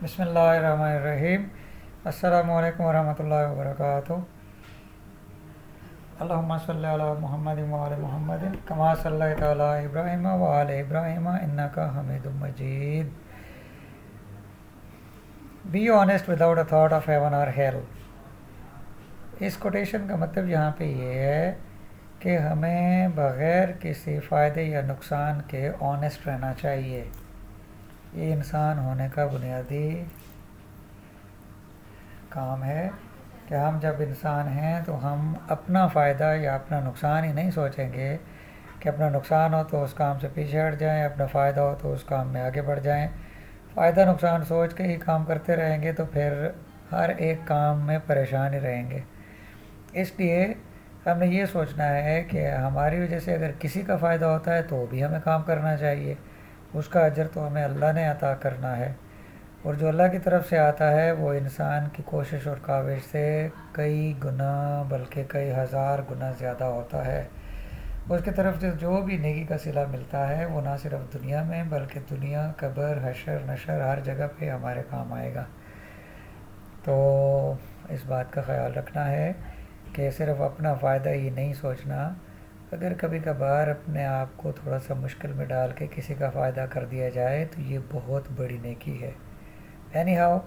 बिस्मिल्लाहिर्रहमानिर्रहीम। अस्सलामु अलैकुम वरहमतुल्लाहि वबरकातुहू। अल्लाहुम्मा सल्लि अला मुहम्मदिन व आलि मुहम्मदिन कमा सल्लैता अला इब्राहीम व आलि इब्राहीम इन्नका हमीदुम मजीद। Be honest without a thought of heaven और हेल। इस कोटेशन का मतलब यहाँ पे ये है कि हमें बग़ैर किसी फ़ायदे या नुकसान के ऑनेस्ट रहना चाहिए। ये इंसान होने का बुनियादी काम है कि हम जब इंसान हैं तो हम अपना फ़ायदा या अपना नुकसान ही नहीं सोचेंगे कि अपना नुकसान हो तो उस काम से पीछे हट जाएं, अपना फ़ायदा हो तो उस काम में आगे बढ़ जाएं। फ़ायदा नुकसान सोच के ही काम करते रहेंगे तो फिर हर एक काम में परेशान ही रहेंगे। इसलिए हमें ये सोचना है कि हमारी वजह से अगर किसी का फ़ायदा होता है तो भी हमें काम करना चाहिए, उसका अजर तो हमें अल्लाह ने अता करना है। और जो अल्लाह की तरफ से आता है वो इंसान की कोशिश और काविश से कई गुना बल्कि कई हज़ार गुना ज़्यादा होता है। उसकी तरफ से जो भी नेकी का सिला मिलता है वो ना सिर्फ दुनिया में बल्कि दुनिया, कब्र, हशर, नशर हर जगह पे हमारे काम आएगा। तो इस बात का ख्याल रखना है कि सिर्फ अपना फ़ायदा ही नहीं सोचना। अगर कभी कभार अपने आप को थोड़ा सा मुश्किल में डाल के किसी का फ़ायदा कर दिया जाए तो ये बहुत बड़ी नेकी है। Anyhow,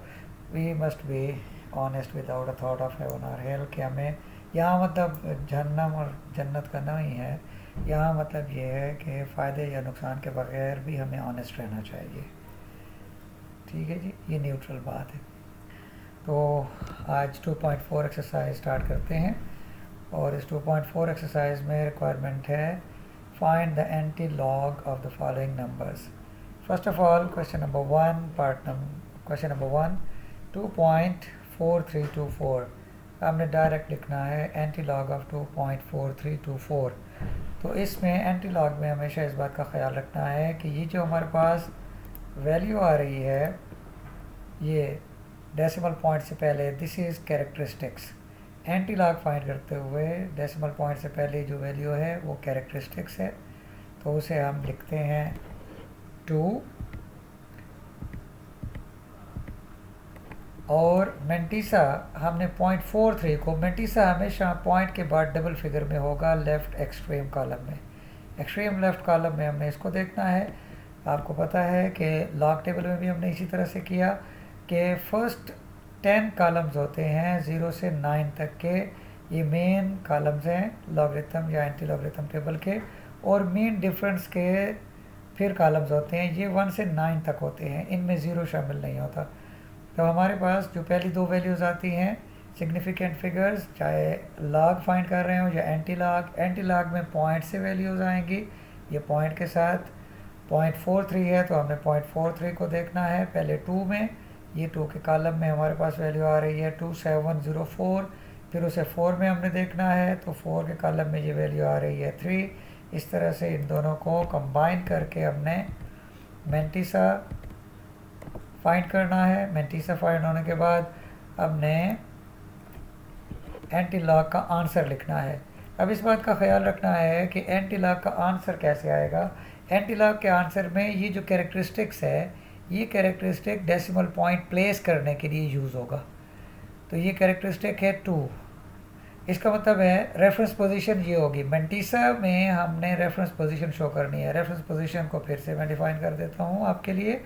we must be honest without a thought of heaven or hell कि हमें यहाँ मतलब जहन्नम और जन्नत का नहीं है, यहाँ मतलब ये है कि फ़ायदे या नुकसान के बगैर भी हमें ऑनेस्ट रहना चाहिए। ठीक है जी, ये न्यूट्रल बात है। तो आज 2.4 एक्सरसाइज स्टार्ट करते हैं और इस 2.4 एक्सरसाइज में रिक्वायरमेंट है find the anti log of the following numbers. First of all question number one 2.4324 हमने डायरेक्ट लिखना है एंटी लॉग ऑफ 2.4324। तो इसमें एंटी लॉग में हमेशा इस बात का ख्याल रखना है कि ये जो हमारे पास वैल्यू आ रही है ये डेसिमल पॉइंट से पहले, this is characteristics. Anti log find करते हुए डेसिमल पॉइंट से पहले जो वैल्यू है वो कैरेक्टरिस्टिक्स है, तो उसे हम लिखते हैं 2। और मेंटिसा हमने 0.43 को, मेंटिसा हमेशा पॉइंट के बाद डबल फिगर में होगा लेफ़्ट एक्सट्रीम कॉलम में। एक्सट्रीम लेफ़्ट कॉलम में हमने इसको देखना है। आपको पता है कि लॉग टेबल में भी हमने इसी तरह से किया कि फ़र्स्ट 10 कॉलम्स होते हैं 0 से 9 तक के, ये मेन कॉलम्स हैं लॉगरिथम या एंटी लॉगरिथम टेबल के। और मीन डिफरेंस के फिर कॉलम्स होते हैं, ये 1 से 9 तक होते हैं, इनमें ज़ीरो शामिल नहीं होता। तो हमारे पास जो पहली दो वैल्यूज़ आती हैं सिग्निफिकेंट फिगर्स, चाहे लॉग फाइंड कर रहे हो या एंटी लॉग में पॉइंट से वैल्यूज़ आएंगी। ये पॉइंट के साथ 0.43 है तो हमने 0.43 को देखना है पहले 2 में। ये 2 के कॉलम में हमारे पास वैल्यू आ रही है 2704, फिर उसे 4 में हमने देखना है तो 4 के कॉलम में ये वैल्यू आ रही है 3। इस तरह से इन दोनों को कंबाइन करके हमने मेंटिसा फाइंड करना है। मेंटिसा फाइंड होने के बाद हमने एंटी लॉग का आंसर लिखना है। अब इस बात का ख्याल रखना है कि एंटी लॉग का आंसर कैसे आएगा। एंटी लॉग के आंसर में ये जो कैरेक्टरिस्टिक्स है, ये कैरेक्टरिस्टिक डेसिमल पॉइंट प्लेस करने के लिए यूज़ होगा। तो ये कैरेक्टरिस्टिक है 2। इसका मतलब है रेफरेंस पोजीशन ये होगी। मेंटिसा में हमने रेफरेंस पोजीशन शो करनी है। रेफरेंस पोजीशन को फिर से मैं डिफाइन कर देता हूँ आपके लिए।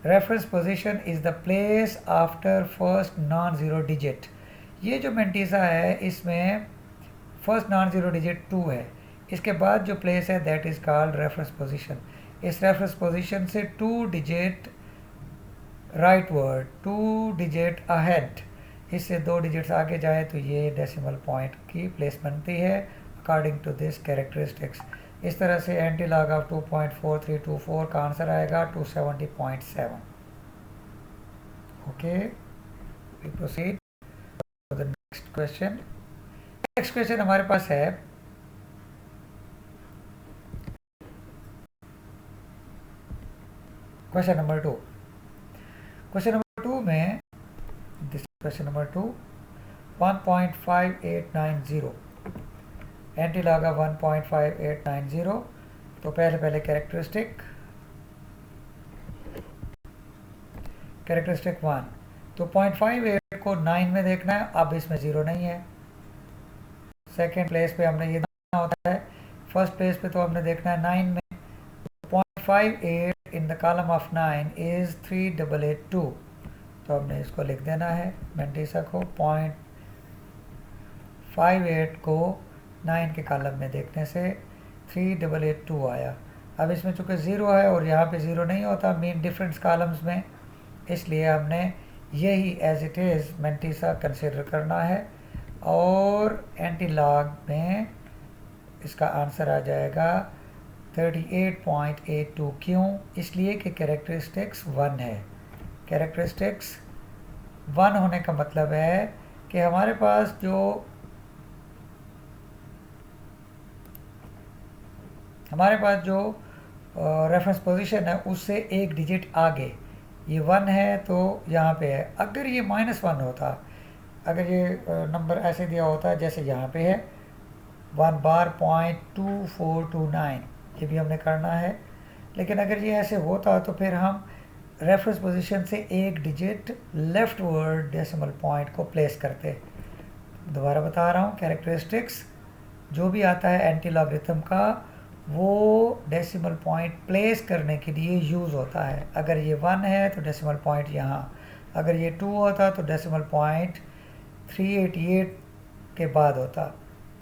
Reference position is the place after first non zero digit. ये जो मेंटिसा है इसमें फर्स्ट नॉन ज़ीरो डिजिट 2 है, इसके बाद जो प्लेस है that is called reference position. इस रेफरेंस पोजीशन से 2 digit right word, 2 digit ahead, इससे 2 डिजिट्स आगे जाए तो ये डेसिमल पॉइंट की प्लेस बनती है अकॉर्डिंग टू दिस कैरेक्टरिस्टिक्स। इस तरह से एंटी लॉग ऑफ 2.4324 का आंसर आएगा 270.7। Okay, we proceed to the next question. Next question हमारे पास है क्वेश्चन नंबर 2। क्वेश्चन नंबर 2 में this question number 2 1.5890 anti log of 1.5890। तो पहले कैरेक्टरिस्टिक कैरेक्टरिस्टिक 1, तो 0.58 को 9 में देखना है। अब इसमें 0 नहीं है। सेकेंड प्लेस पे हमने ये देखना होता है, फर्स्ट प्लेस पे तो हमने देखना है 9 में। 0.58 in the column of 9 is 3882, तो हमने इसको लिख देना है मेंटिसा को। 0.58 को 9 के कॉलम में देखने से 3882 आया। अब इसमें चूँकि 0 है और यहाँ पे 0 नहीं होता मीन डिफरेंस कॉलम्स में, इसलिए हमने यही as it is mantissa consider करना है। और एंटी लॉग में इसका आंसर आ जाएगा 38.82। क्यों? इसलिए कि कैरेक्टरिस्टिक्स 1 है। कैरेक्टरिस्टिक्स 1 होने का मतलब है कि हमारे पास जो रेफरेंस पोजीशन है उससे एक डिजिट आगे, ये 1 है तो यहाँ पे है। अगर ये -1 होता, अगर ये नंबर ऐसे दिया होता जैसे यहाँ पे है 1 बार 0.2429, ये भी हमने करना है। लेकिन अगर ये ऐसे होता तो फिर हम रेफरेंस पोजीशन से एक digit left word decimal point को प्लेस करते। दोबारा बता रहा हूँ, कैरेक्टरिस्टिक्स जो भी आता है एंटी लॉगरिथम का, वो डेसिमल पॉइंट प्लेस करने के लिए यूज़ होता है। अगर ये 1 है तो डेसिमल पॉइंट यहाँ, अगर ये 2 होता तो डेसिमल पॉइंट 388 के बाद होता,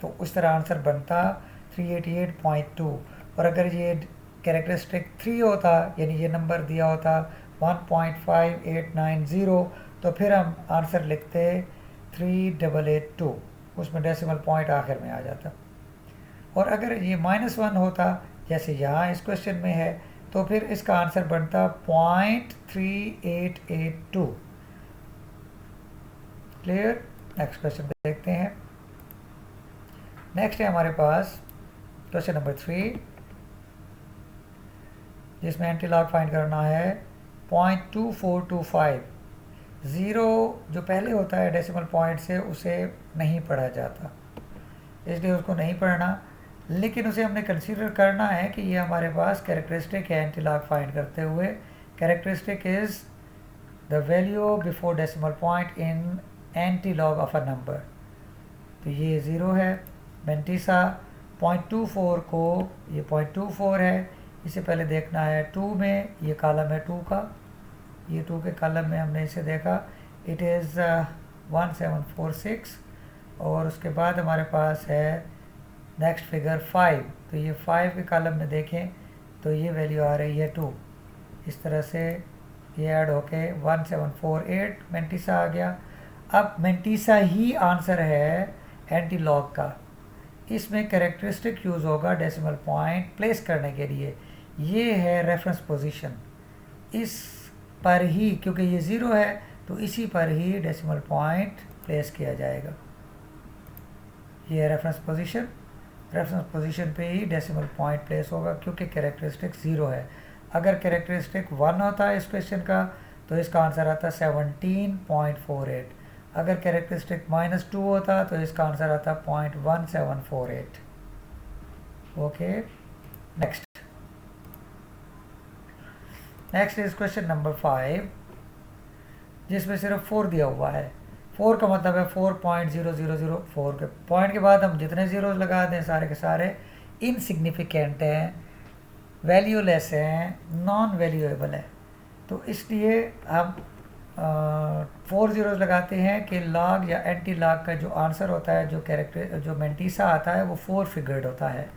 तो उस तरह आंसर बनता 388.2। और अगर ये कैरेक्टरिस्टिक 3 होता, यानी ये नंबर दिया होता 1.5890, तो फिर हम आंसर लिखते 3882, उसमें डेसिमल पॉइंट आखिर में आ जाता। और अगर ये -1 होता जैसे यहाँ इस क्वेश्चन में है, तो फिर इसका आंसर बनता 0.3882। क्लियर? नेक्स्ट क्वेश्चन पे देखते हैं। नेक्स्ट है हमारे पास क्वेश्चन नंबर 3, जिसमें एंटी लॉग फाइंड करना है 0.2425। 0 जो पहले होता है डेसिमल पॉइंट से, उसे नहीं पढ़ा जाता, इसलिए उसको नहीं पढ़ना। लेकिन उसे हमने कंसीडर करना है कि ये हमारे पास कैरेक्टरिस्टिक है एंटी लॉग फाइंड करते हुए। Characteristic is the value before decimal point in anti log of a number. तो ये 0 है। मेंटिसा 0.24 को, ये 0.24 है, इसे पहले देखना है 2 में, ये कॉलम है 2 का, ये 2 के कॉलम में हमने इसे देखा, इट इज़ 1746। और उसके बाद हमारे पास है नेक्स्ट फिगर 5, तो ये 5 के कॉलम में देखें तो ये वैल्यू आ रही है 2। इस तरह से ये ऐड होके 1748 मेंटिसा आ गया। अब मेंटिसा ही आंसर है एंटी लॉग का, इसमें कैरेक्टरिस्टिक यूज़ होगा डेसिमल पॉइंट प्लेस करने के लिए। ये है रेफरेंस पोजीशन, इस पर ही, क्योंकि ये 0 है तो इसी पर ही डेसिमल पॉइंट प्लेस किया जाएगा। ये है रेफरेंस पोजीशन, रेफरेंस पोजीशन पे ही डेसिमल पॉइंट प्लेस होगा क्योंकि कैरेक्टरिस्टिक 0 है। अगर कैरेक्टरिस्टिक 1 होता है इस क्वेश्चन का तो इसका आंसर आता 17.48। अगर कैरेक्टरिस्टिक -2 होता तो इसका आंसर आता 0.1748। Okay, next is question number 5, जिसमें सिर्फ 4 दिया हुआ है। 4 का मतलब है 4.0004 के पॉइंट के बाद हम जितने ज़ीरोज़ लगा दें सारे के सारे इनसिग्निफिकेंट हैं, वैल्यूलेस हैं, नॉन वैल्यूएबल है। तो इसलिए हम 4 ज़ीरोज़ लगाते हैं कि लॉग या एंटी लॉग का जो आंसर होता है, जो मेंटिसा आता है, वो 4 फिगर्ड होता है,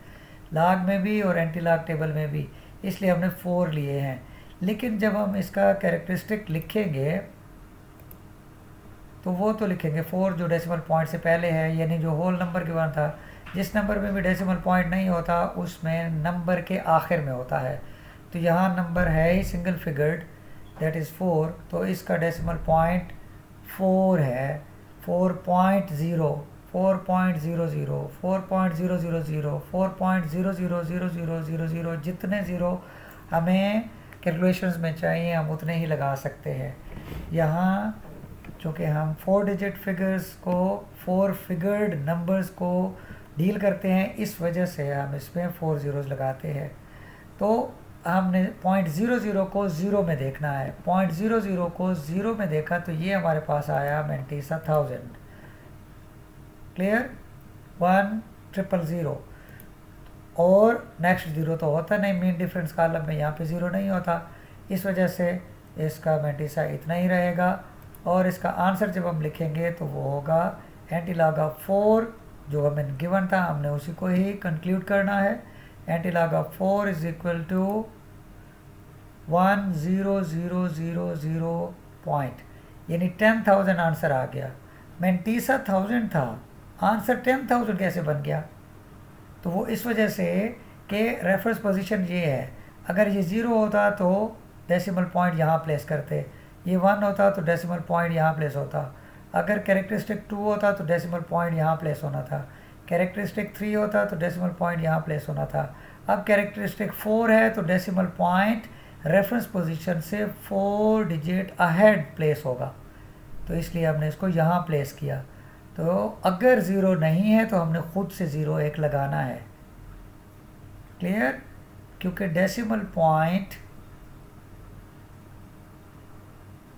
लॉग में भी और एंटी लॉग टेबल में भी, इसलिए हमने 4 लिए हैं। लेकिन जब हम इसका कैरेक्टरिस्टिक लिखेंगे तो वो तो लिखेंगे 4 जो डेसिमल पॉइंट से पहले है, यानी जो होल नंबर के बाद था। जिस नंबर में भी डेसिमल पॉइंट नहीं होता उसमें नंबर के आखिर में होता है। तो यहाँ नंबर है ही सिंगल फिगर्ड, दैट इज़ 4, तो इसका डेसिमल पॉइंट 4 है। 4.0, 4.00, 4.000, 4.000000, जितने ज़ीरो हमें कैलकुलेशंस में चाहिए हम उतने ही लगा सकते हैं। यहाँ चूँकि हम 4 डिजिट फिगर्स को, 4 फिगर्ड नंबर्स को डील करते हैं, इस वजह से हम इसमें 4 ज़ीरोज़ लगाते हैं। तो हमने 0.00 को ज़ीरो में देखना है। 0.00 को ज़ीरो में देखा तो ये हमारे पास आया मेंटीसा 1000। क्लियर? 1000 और नेक्स्ट ज़ीरो तो होता नहीं मीन डिफरेंस कॉलम में, यहाँ पे ज़ीरो नहीं होता, इस वजह से इसका मेंटीसा इतना ही रहेगा। और इसका आंसर जब हम लिखेंगे तो वो होगा एंटी लॉग ऑफ 4, जो हमें गिवन था हमने उसी को ही कंक्लूड करना है। Antilog of 4 is equal to 10000 point, यानी 10,000 आंसर आ गया। मेंटीसा 1000 था, आंसर 10,000 कैसे बन गया? तो वो इस वजह से कि रेफरेंस पोजीशन ये है, अगर ये 0 होता तो डेसिमल पॉइंट यहाँ प्लेस करते, ये 1 होता तो डेसिमल पॉइंट यहाँ प्लेस होता, अगर कैरेक्टरिस्टिक 2 होता तो डेसिमल पॉइंट यहाँ प्लेस होना था, कैरेक्टरिस्टिक 3 होता तो डेसिमल पॉइंट यहाँ प्लेस होना था। अब कैरेक्टरिस्टिक 4 है तो डेसिमल पॉइंट रेफरेंस पोजीशन से 4 डिजिट अहेड प्लेस होगा, तो इसलिए हमने इसको यहाँ प्लेस किया। तो अगर ज़ीरो नहीं है तो हमने खुद से ज़ीरो एक लगाना है। क्लियर? क्योंकि डेसिमल पॉइंट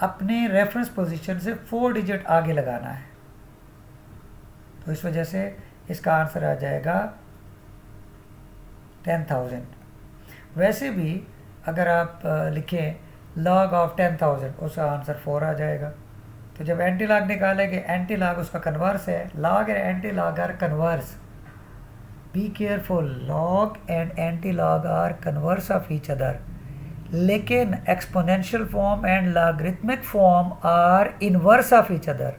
अपने रेफरेंस पोजीशन से 4 डिजिट आगे लगाना है, तो इस वजह से इसका आंसर आ जाएगा 10,000। वैसे भी अगर आप लिखें लॉग ऑफ 10,000, उसका आंसर 4 आ जाएगा। तो जब एंटी लॉग निकालेंगे, एंटी लॉग उसका कन्वर्स है, log and anti log are converse. Be careful, log and anti log are converse of each other, लेकिन exponential form and logarithmic form are inverse of each other,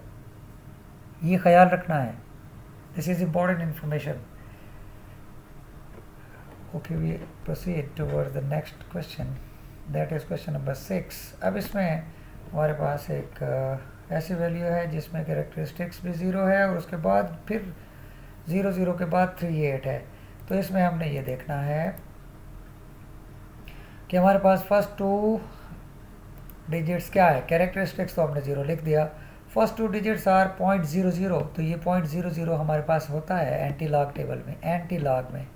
ये ख्याल रखना है। This is important information. Okay, we proceed toward the next question, that is question number 6। अब इसमें हमारे पास एक ऐसी वैल्यू है जिसमें कैरेक्टरिस्टिक्स भी 0 है और उसके बाद फिर 0 के बाद 38 है। तो इसमें हमने ये देखना है कि हमारे पास फर्स्ट 2 डिजिट्स क्या है। कैरेक्टरिस्टिक्स तो हमने 0 लिख दिया, फर्स्ट 2 डिजिट्स आर 0.00, तो ये 0.00 हमारे पास होता है एंटी लॉग टेबल में। एंटी लॉग में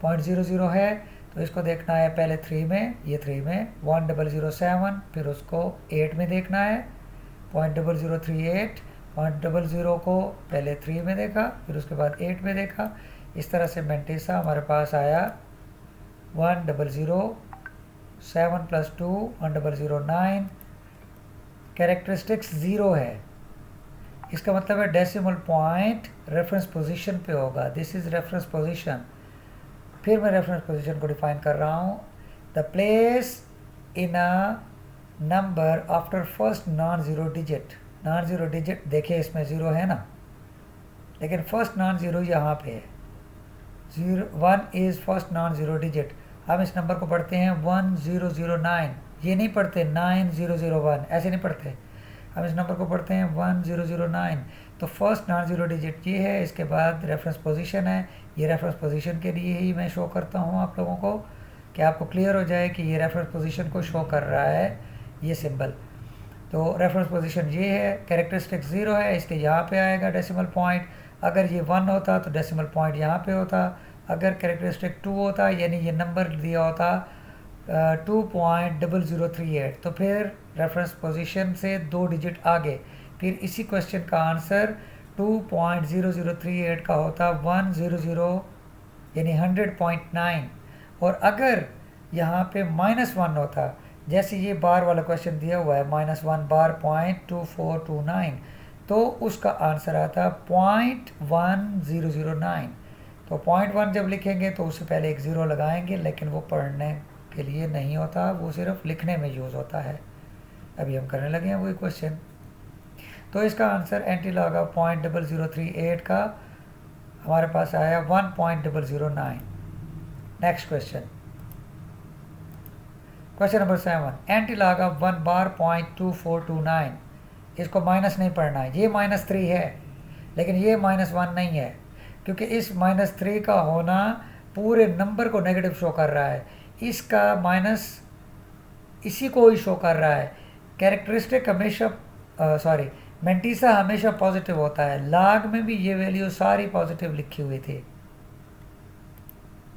0.00 है, तो इसको देखना है पहले 3 में, ये 3 में 1007, फिर उसको 8 में देखना है 0.0038, 0.00 को पहले 3 में देखा, फिर उसके बाद 8 में देखा। इस तरह से मेंटीसा हमारे पास आया 1007 प्लस 2 1009। कैरेक्टरिस्टिक्स 0 है, इसका मतलब है डेसिमल पॉइंट रेफरेंस पोजीशन पे होगा। This is reference position. फिर मैं रेफरेंस पोजीशन को डिफाइन कर रहा हूँ, the place in a number after first non zero digit. Non zero digit देखिए इसमें 0 है ना, लेकिन फर्स्ट नॉन ज़ीरो यहाँ पे है। 1 is first non zero digit. हम इस नंबर को पढ़ते हैं 1009, ये नहीं पढ़ते 9001, ऐसे नहीं पढ़ते। हम इस नंबर को पढ़ते हैं 1009। तो फर्स्ट नॉन ज़ीरो डिजिट ये है, इसके बाद रेफरेंस पोजीशन है। ये रेफरेंस पोजीशन के लिए ही मैं शो करता हूँ आप लोगों को, कि आपको क्लियर हो जाए कि ये रेफरेंस पोजीशन को शो कर रहा है ये सिंबल। तो रेफरेंस पोजीशन ये है, कैरेक्टरिस्टिक 0 है, इसके यहाँ पे आएगा डेसिमल पॉइंट। अगर ये 1 होता तो डेसिमल पॉइंट यहाँ पे होता, अगर कैरेक्टरिस्टिक 2 होता, यानी ये नंबर दिया होता 2.0038, तो फिर रेफरेंस पोजीशन से 2 डिजिट आगे, फिर इसी क्वेश्चन का आंसर 2.0038 का होता 100 यानी 100.9। और अगर यहाँ पे -1 होता, जैसे ये बार वाला क्वेश्चन दिया हुआ है -1 बार 0.2429, तो उसका आंसर आता 0.1009। तो 0.1 जब लिखेंगे तो उससे पहले एक 0 लगाएंगे, लेकिन वो पढ़ने के लिए नहीं होता, वो सिर्फ लिखने में यूज़ होता है। अभी हम करने लगे हैं वही क्वेश्चन। तो इसका आंसर एंटी लॉग ऑफ 0.0038 का हमारे पास आया 1.009। Next question, question number 7, anti log of 1 bar 0.2429। इसको माइनस नहीं पढ़ना है, ये -3 है, लेकिन ये -1 नहीं है, क्योंकि इस -3 का होना पूरे नंबर को नेगेटिव शो कर रहा है, इसका माइनस इसी को ही शो कर रहा है। कैरेक्टरिस्टिक हमेशा मेंटीसा हमेशा पॉजिटिव होता है। लॉग में भी ये वैल्यू सारी पॉजिटिव लिखी हुई थी,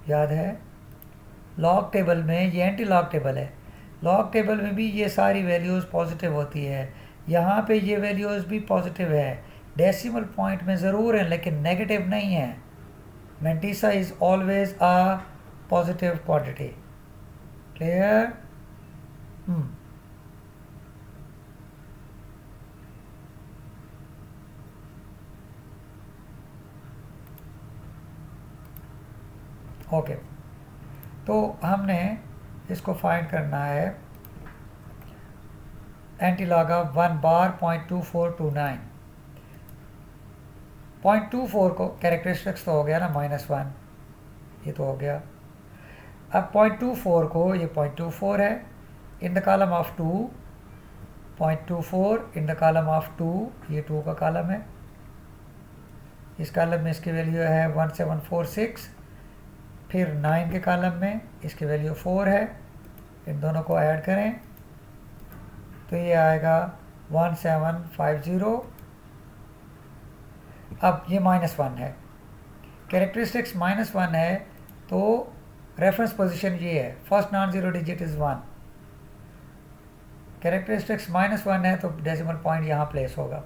याद है? लॉग टेबल में ये एंटी लॉग टेबल है, लॉग टेबल में भी ये सारी वैल्यूज़ पॉजिटिव होती है, यहाँ पे ये वैल्यूज़ भी पॉजिटिव है, डेसिमल पॉइंट में ज़रूर है लेकिन नेगेटिव नहीं है। Mantissa is always a positive quantity. Clear? Okay, तो हमने इसको फाइंड करना है एंटी लॉग ऑफ 1 बार 0.2429। 0.24 को कैरेक्टरिस्टिक्स तो हो गया ना -1, ये तो हो गया। अब 0.24 को, ये 0.24 है in the column of 2, 0.24 in the column of 2, ये 2 का कॉलम है, इस कॉलम में इसकी वैल्यू है 1746, फिर 9 के कॉलम में इसकी वैल्यू 4 है, इन दोनों को ऐड करें तो ये आएगा 1750। अब ये -1 है, कैरेक्टरिस्टिक्स -1 है, तो रेफरेंस पोजीशन ये है, first non zero digit is 1। Characteristics -1 है तो डेसिमल पॉइंट यहाँ प्लेस होगा,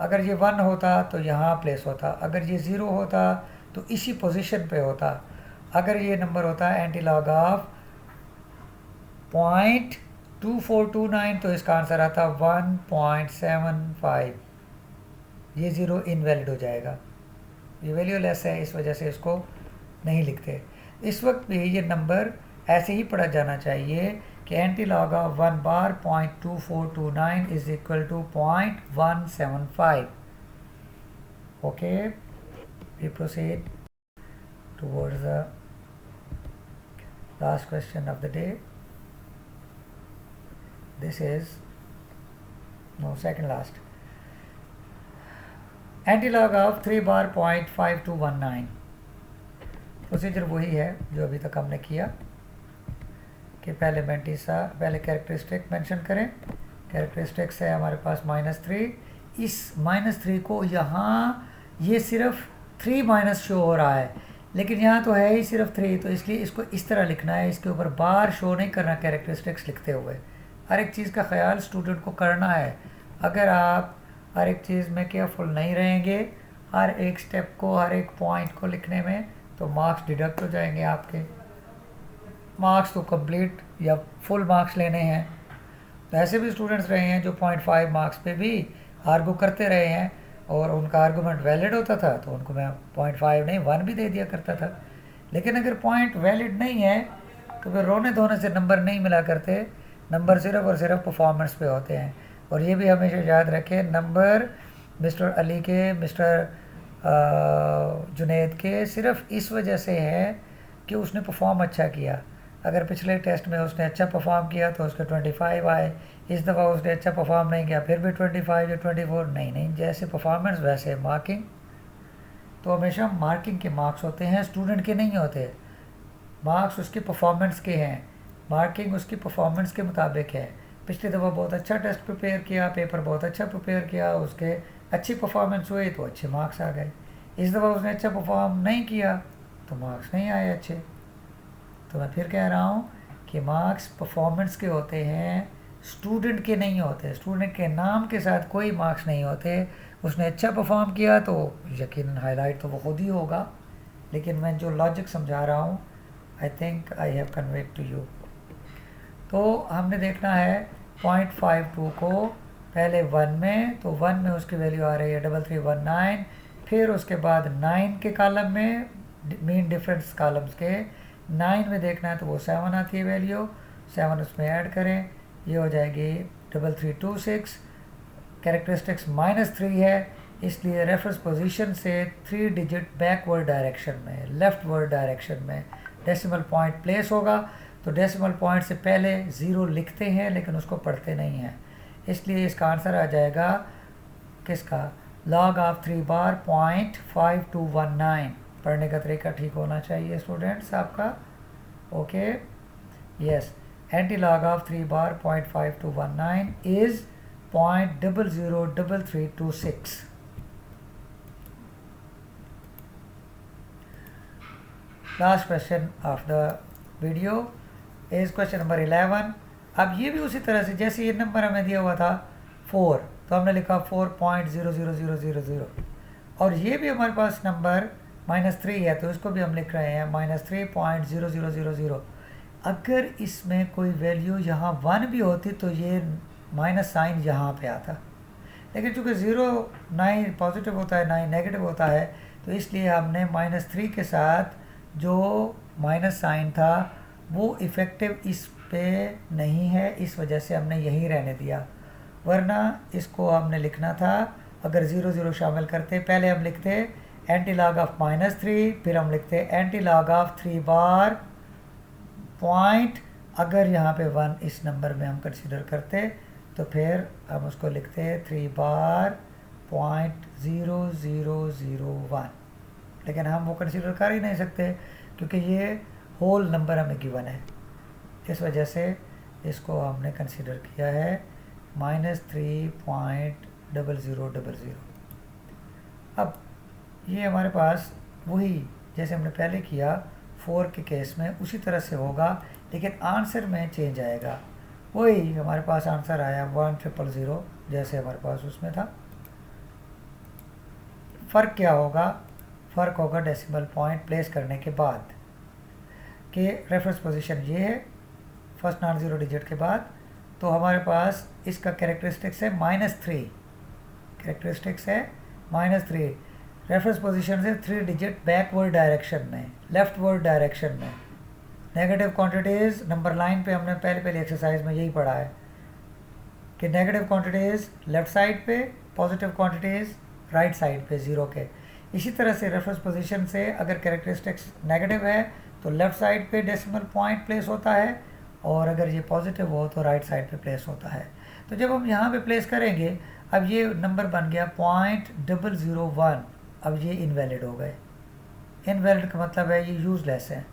अगर ये 1 होता तो यहाँ प्लेस होता, अगर ये 0 होता तो इसी पोजीशन पे होता, अगर ये नंबर होता एंटी लॉग ऑफ 0.2429 तो इसका आंसर आता 1.75। ये 0 इनवैलिड हो जाएगा, ये वैल्यू लेस है, इस वजह से इसको नहीं लिखते। इस वक्त भी ये नंबर ऐसे ही पढ़ा जाना चाहिए कि antilog of 1 bar 0.2429 is equal to 0.175। Okay, we proceed towards the last question of the day. This is second last. Antilog of 3 bar 0.5219। Procedure वही है जो अभी तक हमने किया कि पहले पहले कैरेक्टरिस्टिक मेंशन करें। कैरेक्टरिस्टिक्स है हमारे पास -3, इस -3 को यहाँ ये सिर्फ 3 माइनस शो हो रहा है, लेकिन यहाँ तो है ही सिर्फ 3, तो इसलिए इसको इस तरह लिखना है, इसके ऊपर बार शो नहीं करना कैरेक्टरिस्टिक्स लिखते हुए। हर एक चीज़ का ख्याल स्टूडेंट को करना है, अगर आप हर एक चीज़ में केयरफुल नहीं रहेंगे, हर एक स्टेप को, हर एक पॉइंट को लिखने में, तो मार्क्स डिडक्ट हो जाएंगे आपके। मार्क्स तो कंप्लीट या फुल मार्क्स लेने हैं, तो ऐसे भी स्टूडेंट्स रहे हैं जो 0.5 मार्क्स पे भी आर्गू करते रहे हैं और उनका आर्गूमेंट वैलिड होता था तो उनको मैं 0.5 नहीं 1 भी दे दिया करता था। लेकिन अगर पॉइंट वैलिड नहीं है तो फिर रोने धोने से नंबर नहीं मिला करते, नंबर सिर्फ और सिर्फ परफॉर्मेंस पे होते हैं। और ये भी हमेशा याद रखें, नंबर मिस्टर अली के, मिस्टर जुनेद के सिर्फ इस वजह से है कि उसने परफॉर्म अच्छा किया। अगर पिछले टेस्ट में उसने अच्छा परफॉर्म किया तो उसके 25 आए, इस दफ़ा उसने अच्छा परफॉर्म नहीं किया फिर भी 25 या 24, नहीं, जैसे परफॉर्मेंस वैसे मार्किंग। तो हमेशा मार्किंग के मार्क्स होते हैं, स्टूडेंट के नहीं होते। मार्क्स उसके परफॉर्मेंस के हैं, मार्किंग उसकी परफॉर्मेंस के मुताबिक है। पिछली दफ़ा बहुत अच्छा टेस्ट प्रिपेयर किया, पेपर बहुत अच्छा प्रिपेयर किया, उसके अच्छी परफॉर्मेंस हुई तो अच्छे मार्क्स आ गए। इस दफ़ा उसने अच्छा परफॉर्म नहीं किया तो मार्क्स नहीं आए अच्छे। तो मैं फिर कह रहा हूँ कि मार्क्स परफॉर्मेंस के होते हैं, स्टूडेंट के नहीं होते। स्टूडेंट के नाम के साथ कोई मार्क्स नहीं होते। उसने अच्छा परफॉर्म किया तो यकीनन हाईलाइट तो वो खुद ही होगा, लेकिन मैं जो लॉजिक समझा रहा हूँ I think I have conveyed to you. तो हमने देखना है 0.52 को पहले 1 में, तो 1 में उसकी वैल्यू आ रही है 3319, फिर उसके बाद 9 के कॉलम में, मीन डिफरेंस कॉलम्स के 9 में देखना है तो वो 7 आती है वैल्यू, 7 उसमें ऐड करें, ये हो जाएगी 3326। कैरेक्टरिस्टिक्स -3 है, इसलिए रेफरेंस पोजीशन से 3 डिजिट बैकवर्ड डायरेक्शन में, लेफ्टवर्ड डायरेक्शन में डेसिमल पॉइंट प्लेस होगा। तो डेसिमल पॉइंट से पहले 0 लिखते हैं लेकिन उसको पढ़ते नहीं हैं, इसलिए इसका आंसर आ जाएगा किसका, log ऑफ 3 बार 0.5219। पढ़ने का तरीका ठीक होना चाहिए स्टूडेंट्स आपका। Okay, yes, anti log of 3 bar 0.5219 is 0.003326। Last question of the video is question number 11। अब ये भी उसी तरह से, जैसे ये नंबर हमें दिया हुआ था 4, तो हमने लिखा 4.00000, और ये भी हमारे पास नंबर -3 है, तो इसको भी हम लिख रहे हैं -3.0000। अगर इसमें कोई वैल्यू यहाँ 1 भी होती तो ये माइनस साइन यहाँ पे आता, लेकिन चूँकि 0 ना ही पॉजिटिव होता है ना ही नेगेटिव होता है, तो इसलिए हमने -3 के साथ जो माइनस साइन था वो इफ़ेक्टिव इस पे नहीं है, इस वजह से हमने यहीं रहने दिया। वरना इसको हमने लिखना था, अगर 0 0 शामिल करते, पहले हम लिखते एंटी लॉग ऑफ -3, फिर हम लिखते anti log of 3 bar point, अगर यहाँ पे 1 इस नंबर में हम कंसीडर करते तो फिर हम उसको लिखते 3 बार .0001, लेकिन हम वो कंसीडर कर ही नहीं सकते क्योंकि ये होल नंबर हमें गिवन है, इस वजह से इसको हमने कंसीडर किया है -3.0000। अब ये हमारे पास वही जैसे हमने पहले किया 4 के केस में उसी तरह से होगा, लेकिन आंसर में चेंज आएगा। वही हमारे पास आंसर आया 1000 जैसे हमारे पास उसमें था। फ़र्क क्या होगा? फ़र्क होगा डेसिमल पॉइंट प्लेस करने के बाद, कि रेफरेंस पोजीशन ये है फर्स्ट नॉन ज़ीरो डिजिट के बाद, तो हमारे पास इसका कैरेक्टरिस्टिक्स है -3, कैरेक्टरिस्टिक्स है -3, रेफरेंस पोजीशन से 3 डिजिट बैकवर्ड डायरेक्शन में, लेफ्टवर्ड डायरेक्शन में। नेगेटिव क्वांटिटीज़ नंबर लाइन पे हमने पहले एक्सरसाइज में यही पढ़ा है कि नेगेटिव क्वांटिटीज़ लेफ़्ट साइड पे, पॉजिटिव क्वांटिटीज़ राइट साइड पे 0 के। इसी तरह से रेफरेंस पोजीशन से अगर कैरेक्टरिस्टिक्स नेगेटिव है तो लेफ़्ट साइड पे डेसिमल पॉइंट प्लेस होता है, और अगर ये पॉजिटिव हो तो राइट साइड पे प्लेस होता है। तो जब हम यहाँ पे प्लेस करेंगे, अब ये नंबर बन गया 0.001, अब ये इनवैलिड हो गए। इनवैलिड का मतलब है ये यूज़लेस है,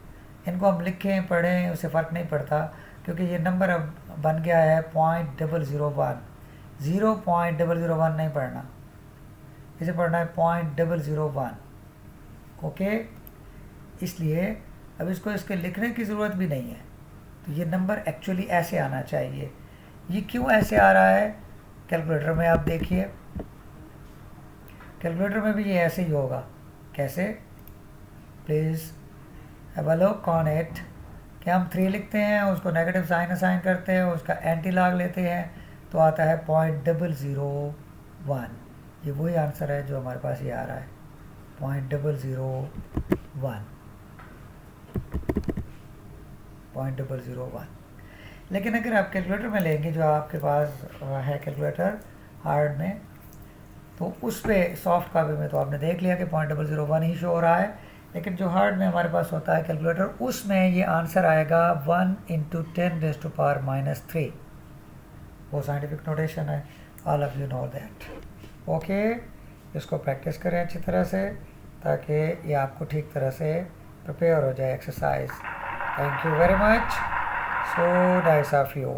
इनको हम लिखें पढ़ें उससे फ़र्क नहीं पड़ता, क्योंकि ये नंबर अब बन गया है 0.001, 0.001 नहीं पढ़ना, इसे पढ़ना है 0.001। ओके, इसलिए अब इसको इसके लिखने की ज़रूरत भी नहीं है, तो ये नंबर एक्चुअली ऐसे आना चाहिए। ये क्यों ऐसे आ रहा है? कैलकुलेटर में आप देखिए, कैलकुलेटर में भी ये ऐसे ही होगा। कैसे? Please have a look on it. कि हम 3 लिखते हैं, उसको नेगेटिव साइन असाइन करते हैं, उसका एंटी लॉग लेते हैं, तो आता है 0.001। ये वही आंसर है जो हमारे पास ये आ रहा है 0.001। लेकिन अगर आप कैलकुलेटर में लेंगे, जो आपके पास है कैलकुलेटर हार्ड में, तो उस पर सॉफ्ट कॉपी में तो आपने देख लिया कि 0.001 ही शो हो रहा है, लेकिन जो हार्ड में हमारे पास होता है कैलकुलेटर, उसमें ये आंसर आएगा 1 × 10⁻³ वो साइंटिफिक नोटेशन है, all of you know that. Okay, इसको प्रैक्टिस करें अच्छी तरह से ताकि ये आपको ठीक तरह से प्रिपेयर हो जाए exercise. Thank you very much, so nice of you.